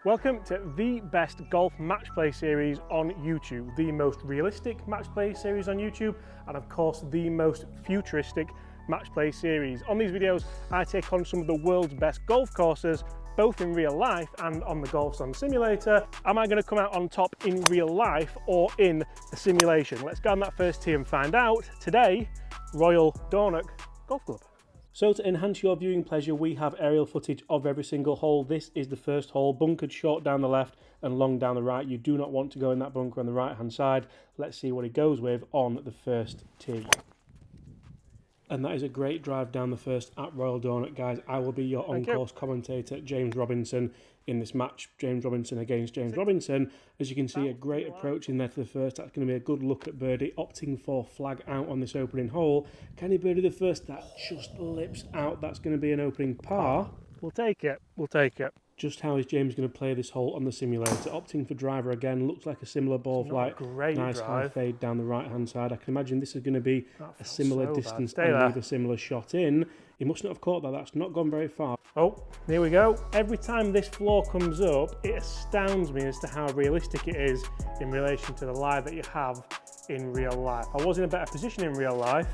Welcome to the best golf match play series on YouTube, the most realistic match play series on YouTube, and of course the most futuristic match play series. On these videos I take on some of the world's best golf courses, both in real life and on the GolfZone simulator. Am I going to come out on top in real life or in the simulation? Let's go on that first tee and find out. Today, Royal Dornoch Golf Club. So to enhance your viewing pleasure, we have aerial footage of every single hole. This is the first hole, bunkered short down the left and long down the right. You do not want to go in that bunker on the right hand side. Let's see what he goes with on the first tee. And that is a great drive down the first at Royal Dornoch, guys. I will be your on-course commentator, James Robinson, in this match. James Robinson against James Robinson. As you can see, a great approach in there to the first. That's going to be a good look at birdie, opting for flag out on this opening hole. Can he birdie the first? That just lips out. That's going to be an opening par. We'll take it. We'll take it. Just how is James going to play this hole on the simulator? Opting for driver again. Looks like a similar ball flight. Nice high fade down the right hand side. I can imagine this is going to be a similar distance and leave a similar shot in. He must not have caught that. That's not gone very far. Oh, here we go. Every time this floor comes up, it astounds me as to how realistic it is in relation to the lie that you have in real life. I was in a better position in real life,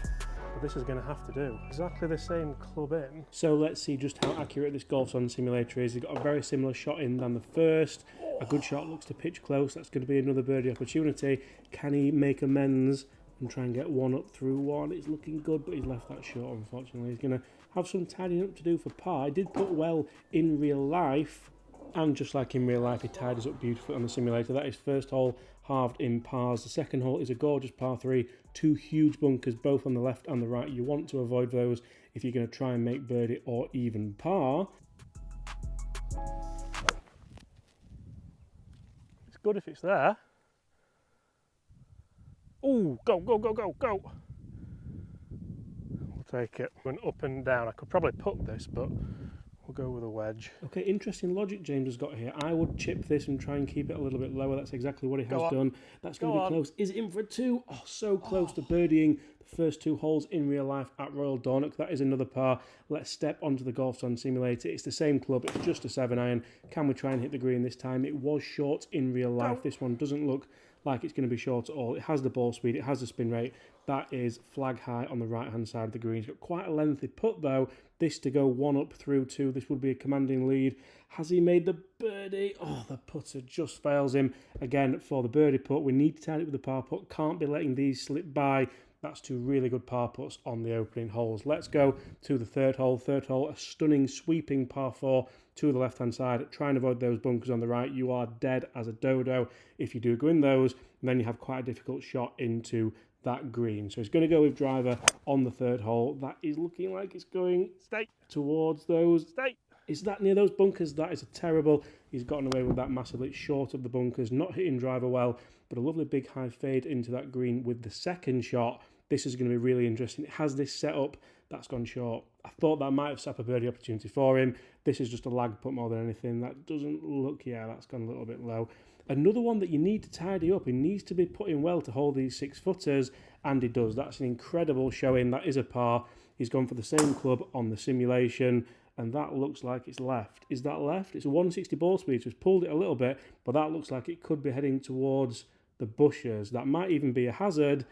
but this is going to have to do. Exactly the same club in. So let's see just how accurate this GolfZone simulator is. He's got a very similar shot in than the first. A good shot, looks to pitch close. That's going to be another birdie opportunity. Can he make amends and try and get one up through one? It's looking good, but he's left that short, unfortunately. He's going to have some tidying up to do for par. He did put well in real life, and just like in real life, he tied us up beautifully on the simulator. That is first hole halved in pars. The second hole is a gorgeous par 3, two huge bunkers, both on the left and the right. You want to avoid those if you're going to try and make birdie or even par. It's good if it's there. Oh, go, go, go, go, go. We'll take it. Went up and down. I could probably putt this, but we'll go with a wedge. Okay, interesting logic James has got here. I would chip this and try and keep it a little bit lower. That's exactly what he has done. That's going to be close. Is it in for a 2? Oh, so close to birdieing the first 2 holes in real life at Royal Dornoch. That is another par. Let's step onto the GolfZone simulator. It's the same club. It's just a 7-iron. Can we try and hit the green this time? It was short in real life. This one doesn't look like it's going to be short at all. It has the ball speed, it has the spin rate. That is flag high on the right hand side of the green. It's got quite a lengthy putt though. This to go 1 up through 2, this would be a commanding lead. Has he made the birdie? Oh, the putter just fails him again for the birdie putt. We need to tie it with the par putt. Can't be letting these slip by. That's 2 really good par putts on the opening holes. Let's go to the third hole. Third hole, a stunning sweeping par 4 to the left-hand side. Try and avoid those bunkers on the right. You are dead as a dodo if you do go in those. And then you have quite a difficult shot into that green. So he's going to go with driver on the third hole. That is looking like it's going towards those. Is that near those bunkers? That is a terrible. He's gotten away with that massively. It's short of the bunkers. Not hitting driver well, but a lovely big high fade into that green with the second shot. This is going to be really interesting. It has this set up. That's gone short. I thought that might have set up a birdie opportunity for him. This is just a lag putt more than anything. That doesn't look, yeah, that's gone a little bit low. Another one that you need to tidy up. He needs to be putting well to hold these 6-footers, and he does. That's an incredible showing. That is a par. He's gone for the same club on the simulation, and that looks like it's left. Is that left? It's a 160 ball speed, so it's pulled it a little bit, but that looks like it could be heading towards the bushes. That might even be a hazard.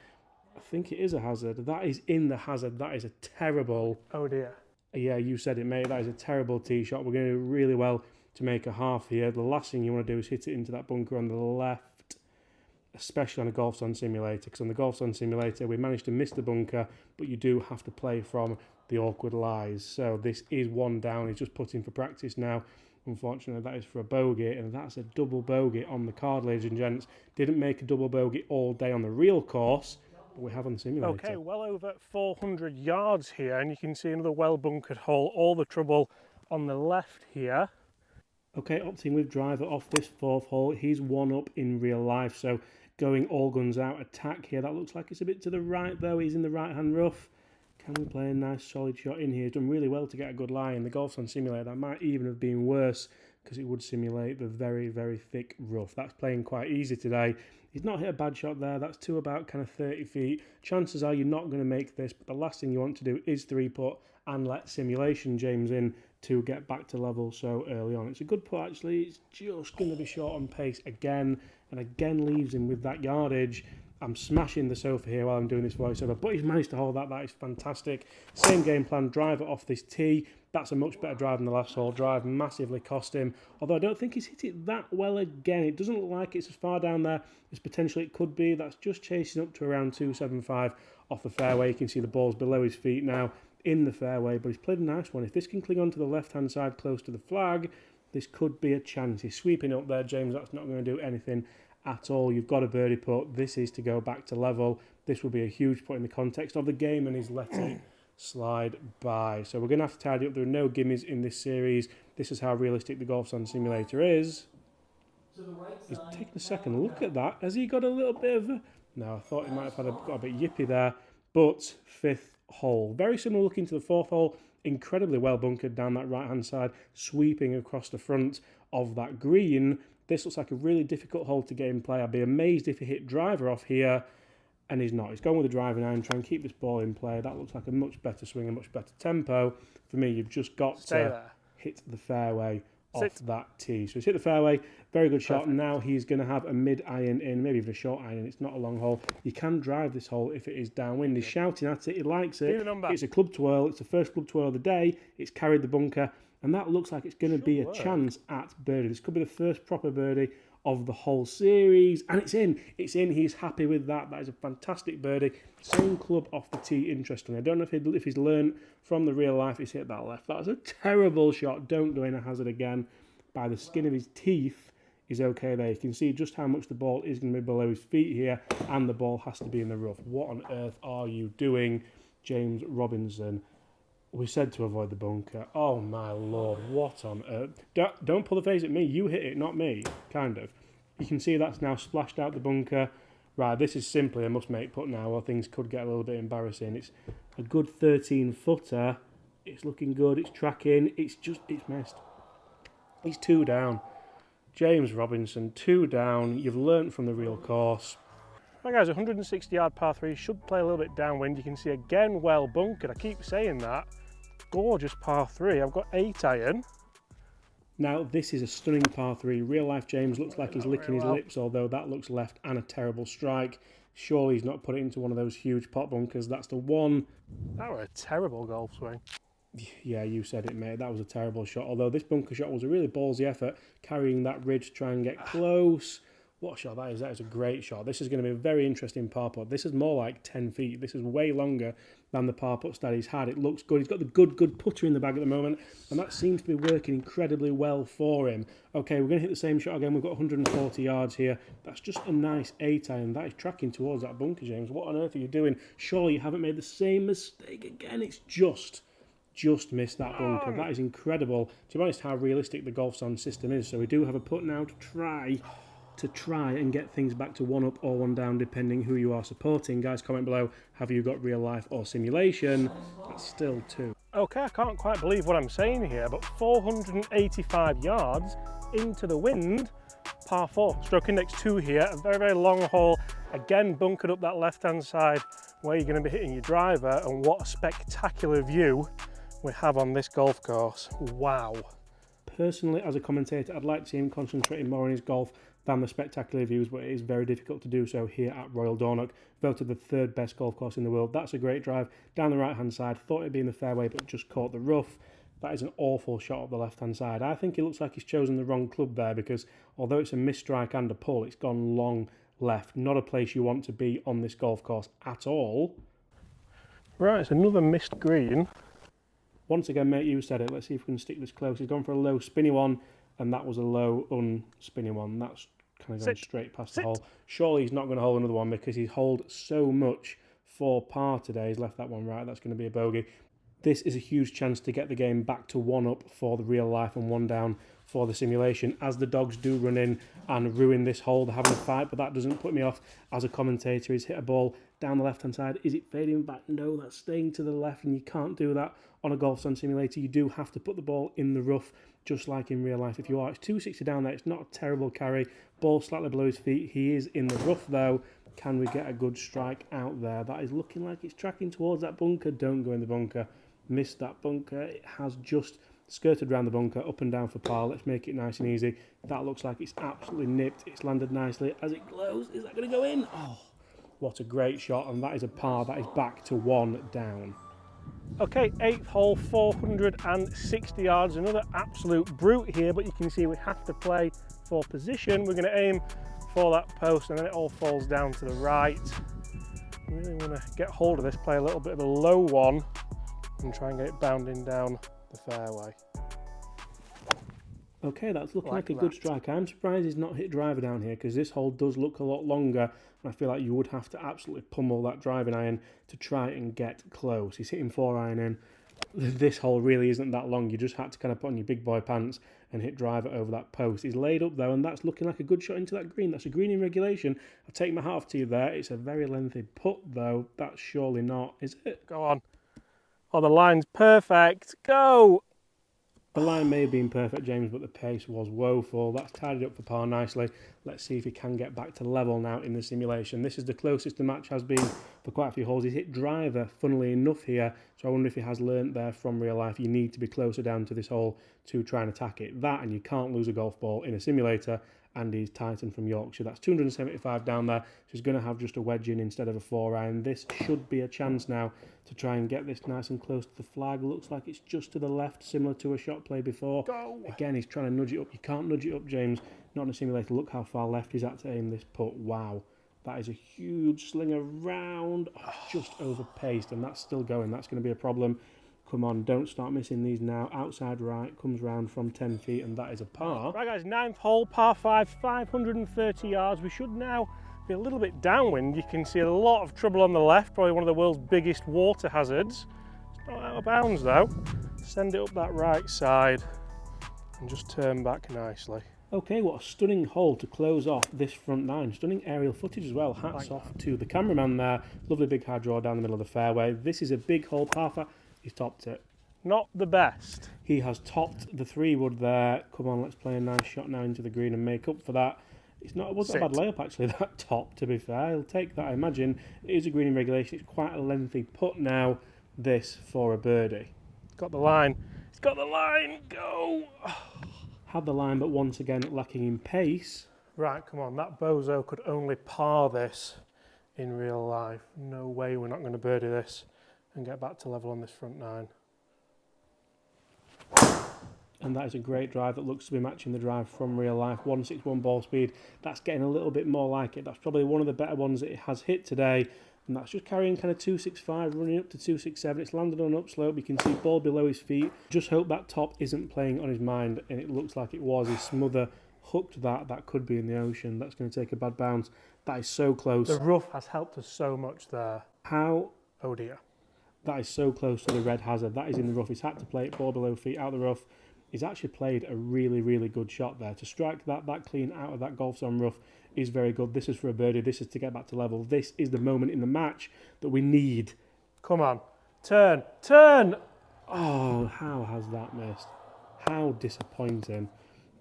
I think it is a hazard. That is in the hazard. That is a terrible... Oh dear. Yeah, you said it, mate. That is a terrible tee shot. We're going to do really well to make a half here. The last thing you want to do is hit it into that bunker on the left, especially on a GolfZone simulator, because on the GolfZone simulator we managed to miss the bunker, but you do have to play from the awkward lies. So this is 1 down. He's just putting for practice now. Unfortunately, that is for a bogey, and that's a double bogey on the card, ladies and gents. Didn't make a double bogey all day on the real course, but we have on the simulator. Okay, well over 400 yards here, and you can see another well-bunkered hole. All the trouble on the left here. Okay, opting with driver off this 4th hole. He's 1 up in real life, so going all guns out attack here. That looks like it's a bit to the right, though. He's in the right-hand rough. Can we play a nice solid shot in here? He's done really well to get a good lie in the GolfZone simulator. That might even have been worse because it would simulate the very, very thick rough. That's playing quite easy today. He's not hit a bad shot there. That's to about kind of 30 feet. Chances are you're not going to make this, but the last thing you want to do is 3-putt and let simulation James in to get back to level so early on. It's a good putt, actually. It's just going to be short on pace again, and again leaves him with that yardage. I'm smashing the sofa here while I'm doing this voiceover, but he's managed to hold that. That is fantastic. Same game plan, drive it off this tee. That's a much better drive than the last hole. Drive massively cost him, although I don't think he's hit it that well again. It doesn't look like it's as far down there as potentially it could be. That's just chasing up to around 275 off the fairway. You can see the ball's below his feet now in the fairway, but he's played a nice one. If this can cling on to the left-hand side close to the flag, this could be a chance. He's sweeping up there, James. That's not going to do anything at all. You've got a birdie putt. This is to go back to level. This will be a huge putt in the context of the game, and he's letting it slide by. So we're going to have to tidy up. There are no gimmies in this series. This is how realistic the Golf Sun Simulator is. He's taking a second look at that. Has he got a little bit of a... No, I thought he might have got a bit yippy there. But fifth hole. Very similar looking to the fourth hole. Incredibly well bunkered down that right-hand side, sweeping across the front of that green. This looks like a really difficult hole to get in play. I'd be amazed if he hit driver off here, and he's not. He's going with a driving iron, trying to keep this ball in play. That looks like a much better swing, a much better tempo. For me, you've just got to hit the fairway off that tee. So he's hit the fairway, very good shot. Now he's going to have a mid-iron in, maybe even a short iron. It's not a long hole. You can drive this hole if it is downwind. He's shouting at it. He likes it. It's a club twirl. It's the first club twirl of the day. It's carried the bunker. And that looks like it's going to be a chance at birdie. This could be the first proper birdie of the whole series. And it's in. It's in. He's happy with that. That is a fantastic birdie. Same club off the tee, interestingly. I don't know if he's learned from the real life he's hit that left. That was a terrible shot. Don't go in a hazard again. By the skin of his teeth, he's okay there. You can see just how much the ball is going to be below his feet here. And the ball has to be in the rough. What on earth are you doing, James Robinson? We said to avoid the bunker. Oh, my Lord. What on earth? Don't pull the face at me. You hit it, not me. Kind of. You can see that's now splashed out the bunker. Right, this is simply a must-make putt now, or things could get a little bit embarrassing. It's a good 13-footer. It's looking good. It's tracking. It's missed. He's 2 down. James Robinson, 2 down. You've learnt from the real course. Right guys, 160-yard par 3, should play a little bit downwind. You can see again well bunkered. I keep saying that. Gorgeous par 3. I've got 8 iron. Now this is a stunning par 3. Real life James looks like he's licking his lips, although that looks left and a terrible strike. Surely he's not put it into one of those huge pot bunkers. That's the one. That was a terrible golf swing. Yeah, you said it, mate. That was a terrible shot. Although this bunker shot was a really ballsy effort, carrying that ridge to try and get close. What a shot that is. That is a great shot. This is going to be a very interesting par putt. This is more like 10 feet. This is way longer than the par putts that he's had. It looks good. He's got the good putter in the bag at the moment, and that seems to be working incredibly well for him. Okay, we're going to hit the same shot again. We've got 140 yards here. That's just a nice 8 iron. That is tracking towards that bunker, James. What on earth are you doing? Surely you haven't made the same mistake again. It's just missed that bunker. That is incredible. To be honest, how realistic the Golf Sun system is. So we do have a putt now to try and get things back to 1 up or 1 down, depending who you are supporting. Guys, comment below, have you got real life or simulation? It's still 2. Okay, I can't quite believe what I'm saying here, but 485 yards into the wind, par 4, stroke index 2 here, a very, very long hole, again bunkered up that left-hand side where you're going to be hitting your driver, and what a spectacular view we have on this golf course. Wow. Personally, as a commentator, I'd like to see him concentrating more on his golf than the spectacular views, but it is very difficult to do so here at Royal Dornoch. Voted the 3rd best golf course in the world. That's a great drive down the right-hand side. Thought it'd be in the fairway, but just caught the rough. That is an awful shot up the left-hand side. I think it looks like he's chosen the wrong club there, because although it's a misstrike and a pull, it's gone long left. Not a place you want to be on this golf course at all. Right, it's another missed green. Once again, mate, you said it. Let's see if we can stick this close. He's gone for a low spinny one, and that was a low unspinny one. That's kind of going straight past the hole. Surely he's not going to hold another one, because he's holed so much for par today. He's left that one right. That's going to be a bogey. This is a huge chance to get the game back to 1 up for the real life and 1 down for the simulation, as the dogs do run in and ruin this hole. They're having a fight, but that doesn't put me off as a commentator. He's hit a ball down the left-hand side. Is it fading back? No, that's staying to the left, and you can't do that on a Golf Sun simulator. You do have to put the ball in the rough, just like in real life. If you are, it's 260 down there. It's not a terrible carry. Ball slightly below his feet. He is in the rough, though. Can we get a good strike out there? That is looking like it's tracking towards that bunker. Don't go in the bunker. Missed that bunker. It has just skirted around the bunker, up and down for par. Let's make it nice and easy. That looks like it's absolutely nipped. It's landed nicely. As it glows, is that going to go in? Oh, what a great shot, and that is a par. That is back to 1 down. Okay, 8th hole, 460 yards. Another absolute brute here, but you can see we have to play for position. We're going to aim for that post, and then it all falls down to the right. Really want to get hold of this, play a little bit of a low one, and try and get it bounding down the fairway. Okay, that's looking like a good strike. I'm surprised he's not hit driver down here, because this hole does look a lot longer, and I feel like you would have to absolutely pummel that driving iron to try and get close. He's hitting 4-iron in. This hole really isn't that long. You just had to kind of put on your big boy pants and hit driver over that post. He's laid up though, and that's looking like a good shot into that green. That's a green in regulation. I'll take my hat off to you there. It's a very lengthy putt though. That's surely not, is it? Go on. Oh, the line's perfect. Go! The line may have been perfect, James, but the pace was woeful. That's tidied up for par nicely. Let's see if he can get back to level now in the simulation. This is the closest the match has been for quite a few holes. He's hit driver, funnily enough, here. So I wonder if he has learnt there from real life. You need to be closer down to this hole to try and attack it. That, and you can't lose a golf ball in a simulator. And he's Titan from Yorkshire. That's 275 down there. So he's going to have just a wedge in instead of a 4-iron. This should be a chance now to try and get this nice and close to the flag. Looks like it's just to the left, similar to a shot play before. Go. Again, he's trying to nudge it up. You can't nudge it up, James. Not in a simulator. Look how far left he's at to aim this putt. Wow. That is a huge sling around. Oh, just over-paced, and that's still going. That's going to be a problem. Come on, don't start missing these now. Outside right, comes round from 10 feet, and that is a par. Right, guys, 9th hole, par 5, 530 yards. We should now be a little bit downwind. You can see a lot of trouble on the left, probably one of the world's biggest water hazards. It's not out of bounds, though. Send it up that right side and just turn back nicely. Okay, what a stunning hole to close off this front 9. Stunning aerial footage as well. Hats off to the cameraman there. Lovely big high draw down the middle of the fairway. This is a big hole, par 5. He's topped it. Not the best. He has topped the 3-wood there. Come on, let's play a nice shot now into the green and make up for that. It wasn't a bad layup, actually, that top, to be fair. He'll take that, I imagine. It is a green in regulation. It's quite a lengthy putt now, this, for a birdie. Got the line. He's got the line. Go! Had the line, but once again, lacking in pace. Right, come on. That bozo could only par this in real life. No way we're not going to birdie this and get back to level on this front 9. And that is a great drive that looks to be matching the drive from real life. 161 ball speed. That's getting a little bit more like it. That's probably one of the better ones that it has hit today. And that's just carrying kind of 265, running up to 267. It's landed on an upslope. You can see ball below his feet. Just hope that top isn't playing on his mind. And it looks like it was. His smother hooked that. That could be in the ocean. That's going to take a bad bounce. That is so close. The rough has helped us so much there. How? Oh dear. That is so close to the red hazard. That is in the rough. He's had to play it ball below feet out the rough. He's actually played a really, really good shot there. To strike that clean out of that golf zone rough is very good. This is for a birdie. This is to get back to level. This is the moment in the match that we need. Come on. Turn. Turn! Oh, how has that missed? How disappointing.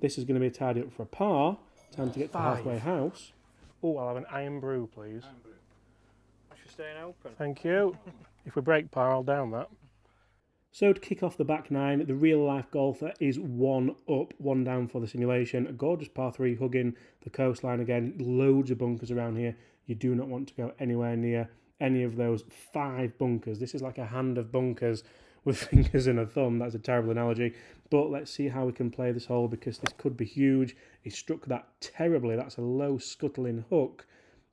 This is going to be a tidy up for a par. Time to get to halfway house. Oh, I'll have an iron brew, please. Iron brew. I should stay open. Thank you. If we break par, I'll down that. So to kick off the back 9, the real-life golfer is 1 up, 1 down for the simulation. A gorgeous par 3 hugging the coastline again. Loads of bunkers around here. You do not want to go anywhere near any of those 5 bunkers. This is like a hand of bunkers with fingers and a thumb. That's a terrible analogy. But let's see how we can play this hole, because this could be huge. He struck that terribly. That's a low scuttling hook.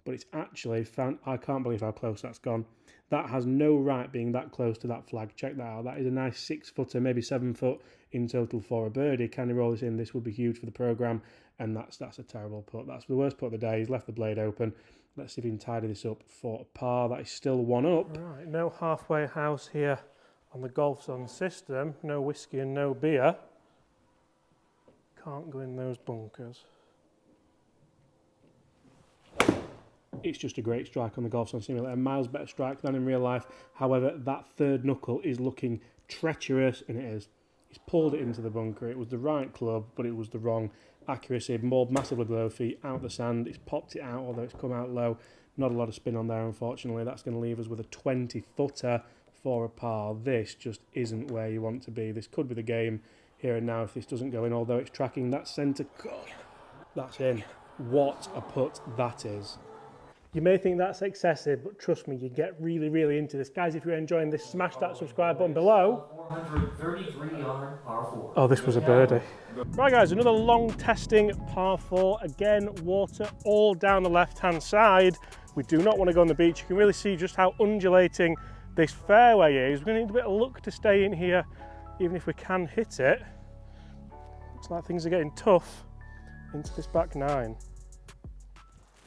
But it's actually, I can't believe how close that's gone. That has no right being that close to that flag. Check that out. That is a nice 6-footer, maybe 7 foot in total for a birdie. Can he roll this in? This would be huge for the programme. And that's a terrible putt. That's the worst putt of the day. He's left the blade open. Let's see if he can tidy this up for a par. That is still 1 up. Right, no halfway house here on the Golf Zone system. No whiskey and no beer. Can't go in those bunkers. It's just a great strike on the Golf Zone simulator. A miles better strike than in real life. However, that third knuckle is looking treacherous, and it is. He's pulled it into the bunker. It was the right club, but it was the wrong accuracy. Mauled massively below feet, out the sand. It's popped it out, although it's come out low. Not a lot of spin on there, unfortunately. That's going to leave us with a 20-footer for a par. This just isn't where you want to be. This could be the game here and now if this doesn't go in, although it's tracking that centre. God, that's in. What a putt that is. You may think that's excessive, but trust me, you get really, really into this. Guys, if you're enjoying this, smash that subscribe button below. 433-yard par 4. Oh, this was a birdie. Right, guys, another long testing par 4. Again, water all down the left-hand side. We do not want to go on the beach. You can really see just how undulating this fairway is. We're going to need a bit of luck to stay in here, even if we can hit it. Looks like things are getting tough into this back nine.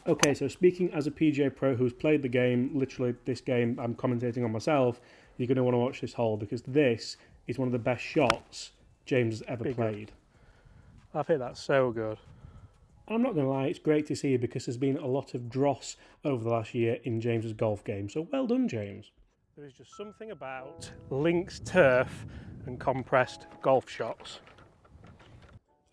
Okay, so speaking as a PGA Pro who's played the game, literally this game I'm commentating on myself, you're going to want to watch this hole because this is one of the best shots James has ever played. I've hit that so good. I'm not going to lie, it's great to see because there's been a lot of dross over the last year in James's golf game, so well done, James. There is just something about links turf and compressed golf shots.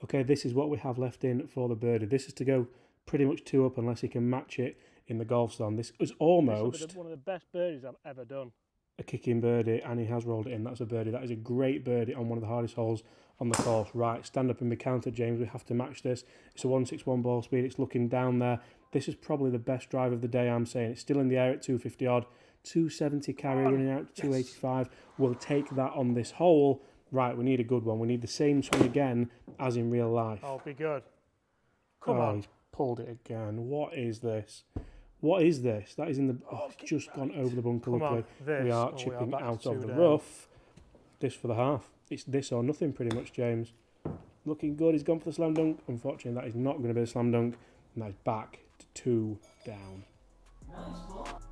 Okay, this is what we have left in for the birdie. This is to go pretty much 2 up unless he can match it in the golf stand. This was almost one of the best birdies I've ever done. A kicking birdie, and he has rolled it in. That's a birdie. That is a great birdie on one of the hardest holes on the course. Right, stand up and be counted, James. We have to match this. It's a 161 ball speed. It's looking down there. This is probably the best drive of the day, I'm saying. It's still in the air at 250 odd. 270 carry, running out to 285. We'll take that on this hole. Right, we need a good one. We need the same swing again as in real life. Oh, be good. Come on. He's pulled it again. What is this? What is this? That is in the... Oh, it's just gone over the bunker. Luckily, we are chipping out of the rough. This for the half. It's this or nothing pretty much, James. Looking good. He's gone for the slam dunk. Unfortunately, that is not going to be a slam dunk. And that is back to 2 down.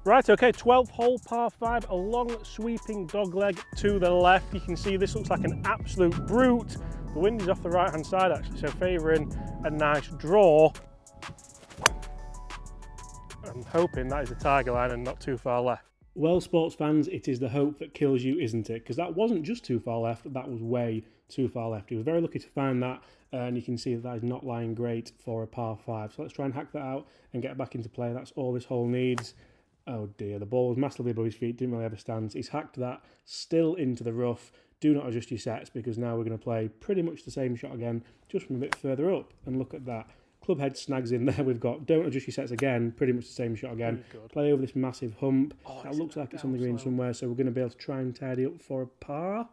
Right, okay, 12th hole par 5, a long sweeping dogleg to the left. You can see this looks like an absolute brute. The wind is off the right hand side actually, so favouring a nice draw. I'm hoping that is a tiger line and not too far left. Well, sports fans, it is the hope that kills you, isn't it? Because that wasn't just too far left, that was way too far left. He was very lucky to find that, and you can see that is not lying great for a par 5. So let's try and hack that out and get back into play. That's all this hole needs. Oh dear, the ball was massively above his feet, didn't really have a stance. He's hacked that, still into the rough. Do not adjust your sets because now we're going to play pretty much the same shot again, just from a bit further up. And look at that. Club head snags in there. We've got don't adjust your sets again, pretty much the same shot again. Play over this massive hump. That looks like it's on the green somewhere, so we're going to be able to try and tidy up for a par.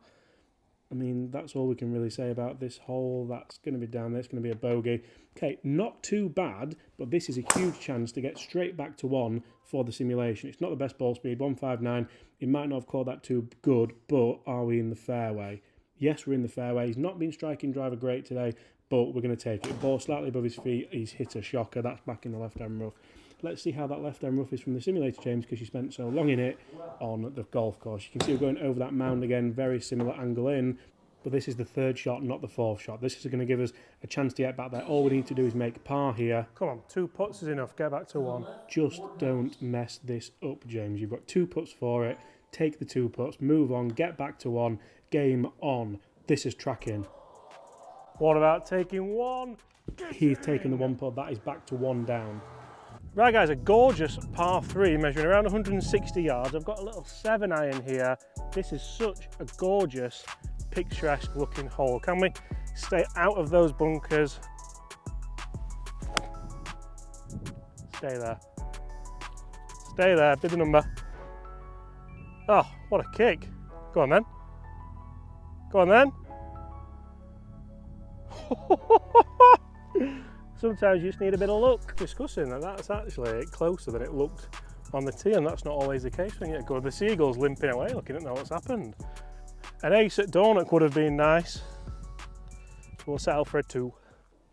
I mean, that's all we can really say about this hole. That's going to be down there. It's going to be a bogey. Okay, not too bad, but this is a huge chance to get straight back to 1 for the simulation. It's not the best ball speed, 159. He might not have called that too good, but are we in the fairway? Yes, we're in the fairway. He's not been striking driver great today, but we're going to take it. Ball slightly above his feet. He's hit a shocker. That's back in the left-hand rough. Let's see how that left-hand rough is from the simulator, James, because you spent so long in it on the golf course. You can see we're going over that mound again, very similar angle in, but this is the 3rd shot, not the 4th shot. This is going to give us a chance to get back there. All we need to do is make par here. Come on, 2 putts is enough. Get back to 1. Just don't mess this up, James. You've got 2 putts for it. Take the 2 putts, move on, get back to 1. Game on. This is tracking. What about taking 1? He's taken the 1 putt. That is back to 1 down. Right, guys, a gorgeous par 3 measuring around 160 yards. I've got a little 7-iron here. This is such a gorgeous, picturesque looking hole. Can we stay out of those bunkers? Stay there. Stay there. Bid the number. Oh, what a kick. Go on then. Go on then. Sometimes you just need a bit of luck. Discussing that that's actually closer than it looked on the tee, and that's not always the case when you get good. The seagull's limping away, looking at know what's happened. An ace at Dornoch would have been nice. We'll settle for a 2.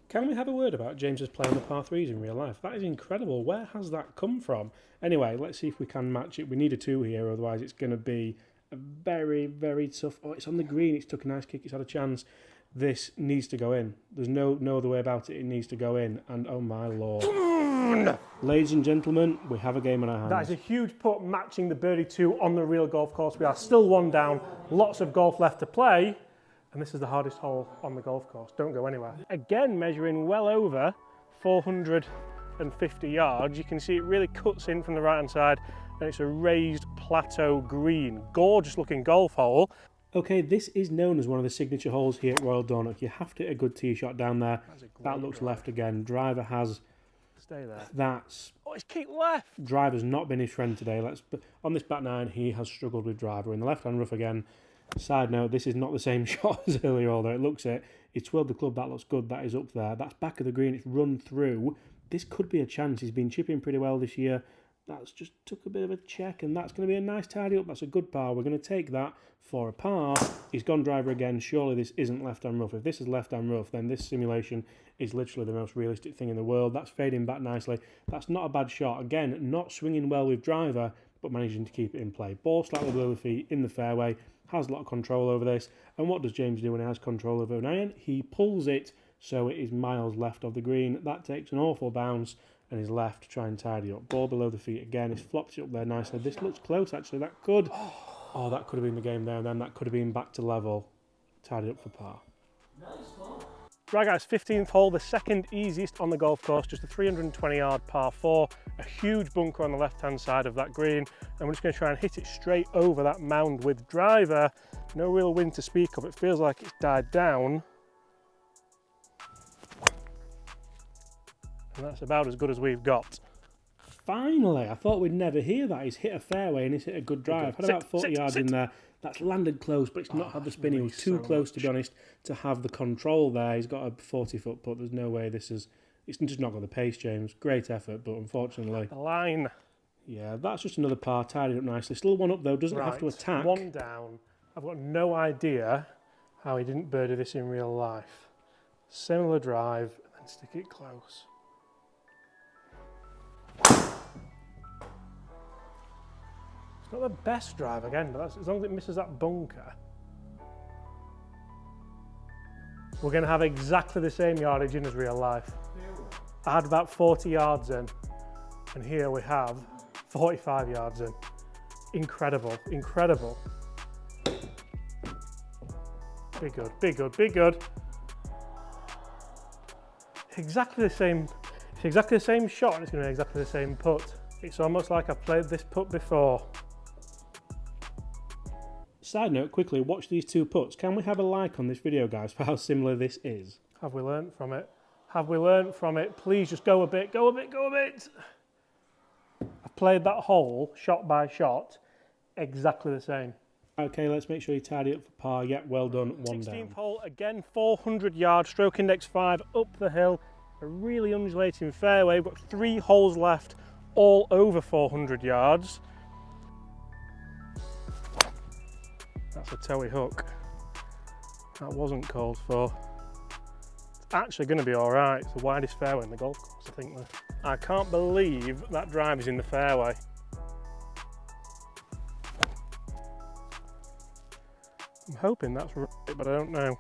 Can we have a word about James's play on the par 3s in real life? That is incredible. Where has that come from? Anyway, let's see if we can match it. We need a 2 here, otherwise it's going to be a very, very tough... Oh, it's on the green. It's took a nice kick. It's had a chance. This needs to go in. There's no other way about it. It needs to go in. And oh my lord. Ladies and gentlemen, we have a game on our hands. That is a huge putt matching the birdie 2 on the real golf course. We are still 1 down. Lots of golf left to play. And this is the hardest hole on the golf course. Don't go anywhere. Again, measuring well over 450 yards. You can see it really cuts in from the right-hand side. And it's a raised plateau green. Gorgeous looking golf hole. Okay, this is known as one of the signature holes here at Royal Dornoch. You have to hit a good tee shot down there. That looks left again. Driver has... Stay there. That's... Oh, it's keep left. Driver's not been his friend today. On this back nine, he has struggled with driver. In the left-hand rough again. Side note, this is not the same shot as earlier, although it looks it. He twirled the club. That looks good. That is up there. That's back of the green. It's run through. This could be a chance. He's been chipping pretty well this year. That's just took a bit of a check, and that's going to be a nice tidy up. That's a good par. We're going to take that for a par. He's gone driver again. Surely this isn't left-hand rough. If this is left-hand rough, then this simulation is literally the most realistic thing in the world. That's fading back nicely. That's not a bad shot. Again, not swinging well with driver, but managing to keep it in play. Ball slightly below the feet in the fairway. Has a lot of control over this. And what does James do when he has control over an iron? He pulls it so it is miles left of the green. That takes an awful bounce and is left to try and tidy up. Ball below the feet again. He's flopped it up there nicely. This looks close, actually. That could... Oh, that could have been the game there and then. That could have been back to level. Tidy up for par. Right guys, 15th hole, the second easiest on the golf course, just a 320-yard par 4, a huge bunker on the left-hand side of that green, and we're just going to try and hit it straight over that mound with driver. No real wind to speak of, it feels like it's died down. And that's about as good as we've got. Finally, I thought we'd never hear that. He's hit a fairway and he's hit a good drive. Had about 40 yards in there. That's landed close, but it's not had the spin. He was too close, to be honest, to have the control there. He's got a 40-foot putt. There's no way this is... It's just not got the pace, James. Great effort, but unfortunately... The line. Yeah, that's just another par. Tidied up nicely. Still one up, though. Doesn't have to attack. One down. I've got no idea how he didn't birdie this in real life. Similar drive, and then stick it close. It's not the best drive again, but that's, as long as it misses that bunker. We're going to have exactly the same yardage in as real life. I had about 40 yards in, and here we have 45 yards in. Incredible, incredible. Be good, be good, be good. Exactly the same. It's exactly the same shot, and it's going to be exactly the same putt. It's almost like I've played this putt before. Side note, quickly, watch these two putts. Can we have a like on this video, guys, for how similar this is? Have we learnt from it? Have we learnt from it? Please just go a bit, go a bit, go a bit. I've played that hole, shot by shot, exactly the same. Okay, let's make sure you tidy up for par. Yeah, well done, one 16th down. hole, again, 400 yards, stroke index 5, up the hill. A really undulating fairway. We've got 3 holes left, all over 400 yards. That's a toey hook. That wasn't called for. It's actually going to be all right. It's the widest fairway in the golf course, I think. I can't believe that drive is in the fairway. I'm hoping that's right, but I don't know.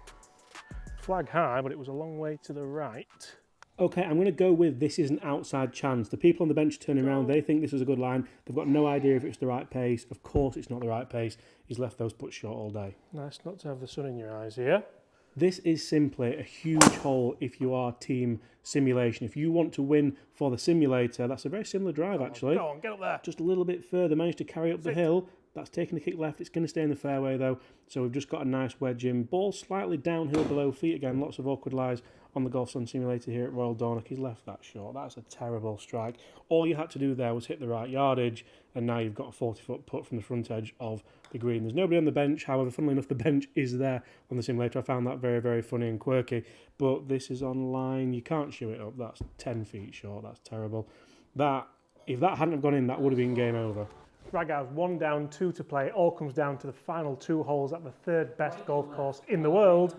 Flag high, but it was a long way to the right. Okay, I'm going to go with this is an outside chance. The people on the bench turning around, they think this is a good line. They've got no idea if it's the right pace. Of course it's not the right pace. He's left those putts short all day. Nice not to have the sun in your eyes here. This is simply a huge hole if you are team simulation. If you want to win for the simulator, that's a very similar drive actually. Go on, get up there. Just a little bit further, managed to carry up the hill. That's taking the kick left. It's going to stay in the fairway though. So we've just got a nice wedge in. Ball slightly downhill below feet again. Lots of awkward lies on the Golf Sun Simulator here at Royal Dornoch. He's left that short. That's a terrible strike. All you had to do there was hit the right yardage, and now you've got a 40-foot putt from the front edge of the green. There's nobody on the bench. However, funnily enough, the bench is there on the simulator. I found that very, very funny and quirky. But this is online. You can't show it up. That's 10 feet short. That's terrible. If that hadn't have gone in, that would have been game over. Right guys, 1 down, 2 to play. All comes down to the final 2 holes at the 3rd best golf course in the world.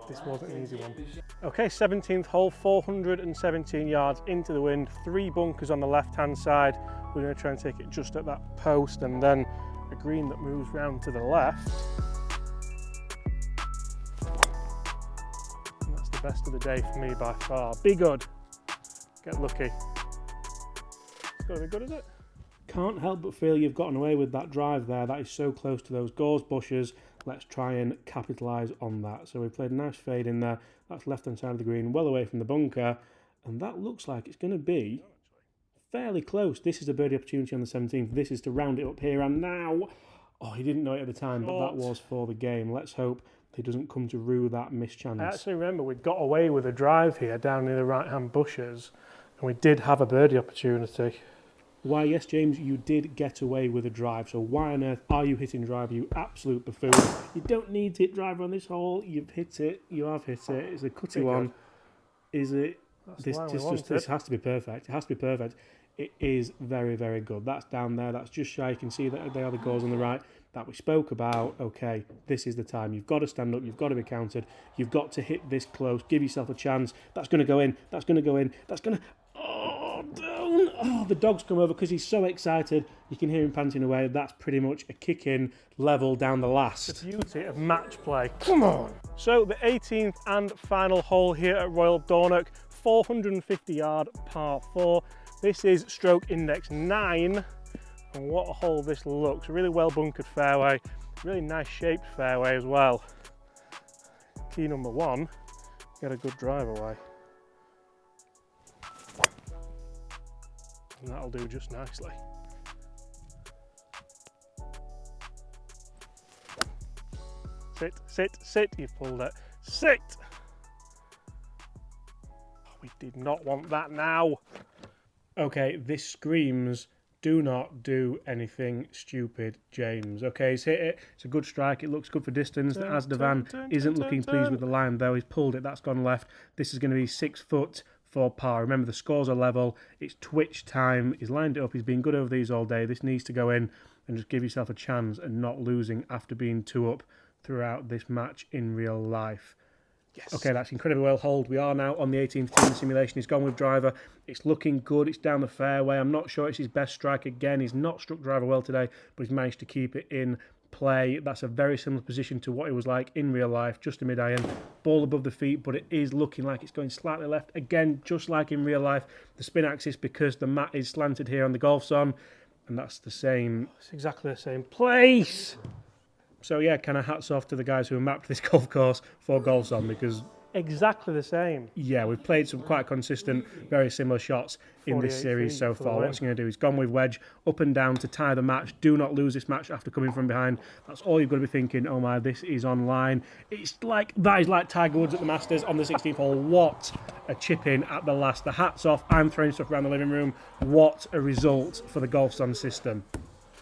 This wasn't an easy one. Okay, 17th hole, 417 yards into the wind, 3 bunkers on the left-hand side. We're going to try and take it just at that post, and then a green that moves round to the left. And that's the best of the day for me by far. Be good. Get lucky. It's got to be good, is it? Can't help but feel you've gotten away with that drive there. That is so close to those gorse bushes. Let's try and capitalise on that. So we played a nice fade in there. That's left-hand side of the green, well away from the bunker. And that looks like it's going to be fairly close. This is a birdie opportunity on the 17th. This is to round it up here. And now, Oh, he didn't know it at the time, but that was for the game. Let's hope he doesn't come to rue that mischance. I actually remember we got away with a drive here down near the right-hand bushes, and we did have a birdie opportunity. Why, yes, James, you did get away with a drive, so why on earth are you hitting drive, you absolute buffoon? You don't need to hit driver on this hole. You've hit it. You have hit it. It's a cutty one. Is it? This has to be perfect. It has to be perfect. It is very, very good. That's down there. That's just shy. You can see that they are the goals on the right that we spoke about. Okay, this is the time. You've got to stand up. You've got to be counted. You've got to hit this close. Give yourself a chance. That's going to go in. That's going to go in. That's going to... Oh, don't. Oh, the dog's come over because he's so excited. You can hear him panting away. That's pretty much a kick-in level down the last. The beauty of match play. Come on. So the 18th and final hole here at Royal Dornoch, 450-yard par 4. This is stroke index 9. And what a hole this looks. A really well bunkered fairway. Really nice shaped fairway as well. Key number 1, get a good drive away. And that'll do just nicely. Sit, sit, sit, you've pulled it. Sit! Oh, we did not want that now. Okay, this screams, do not do anything stupid, James. Okay, he's hit it. It's a good strike. It looks good for distance. Asdevan isn't looking pleased with the line, though. He's pulled it. That's gone left. This is going to be 6 foot for par. Remember, the scores are level. It's twitch time. He's lined it up. He's been good over these all day. This needs to go in and just give yourself a chance and not losing after being 2 up throughout this match in real life. Yes. Okay, that's incredibly well holed. We are now on the 18th tee in the simulation. He's gone with driver. It's looking good. It's down the fairway. I'm not sure it's his best strike again. He's not struck driver well today, but he's managed to keep it in play. That's a very similar position to what it was like in real life. Just a mid-iron. Ball above the feet, but it is looking like it's going slightly left. Again, just like in real life, the spin axis, because the mat is slanted here on the Golf Zone, and that's the same. It's exactly the same place. So yeah, kind of hats off to the guys who mapped this golf course for Golf Zone, because exactly the same. Yeah, we've played some quite consistent, very similar shots in this series so far. What's he going to do? He's gone with wedge, up and down to tie the match. Do not lose this match after coming from behind. That's all you've got to be thinking. Oh my, this is online. It's like, that is like Tiger Woods at the Masters on the 16th hole. What a chip in at the last. The hat's off. I'm throwing stuff around the living room. What a result for the Golf Zone system.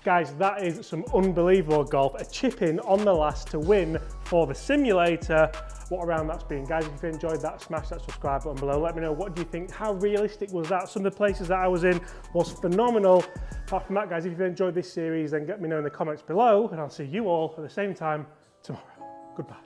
Guys, that is some unbelievable golf. A chip in on the last to win for the simulator. What a round that's been. Guys, if you enjoyed that, smash that subscribe button below. Let me know, what do you think? How realistic was that? Some of the places that I was in was phenomenal. Apart from that, guys, if you've enjoyed this series, then let me know in the comments below, and I'll see you all at the same time tomorrow. Goodbye.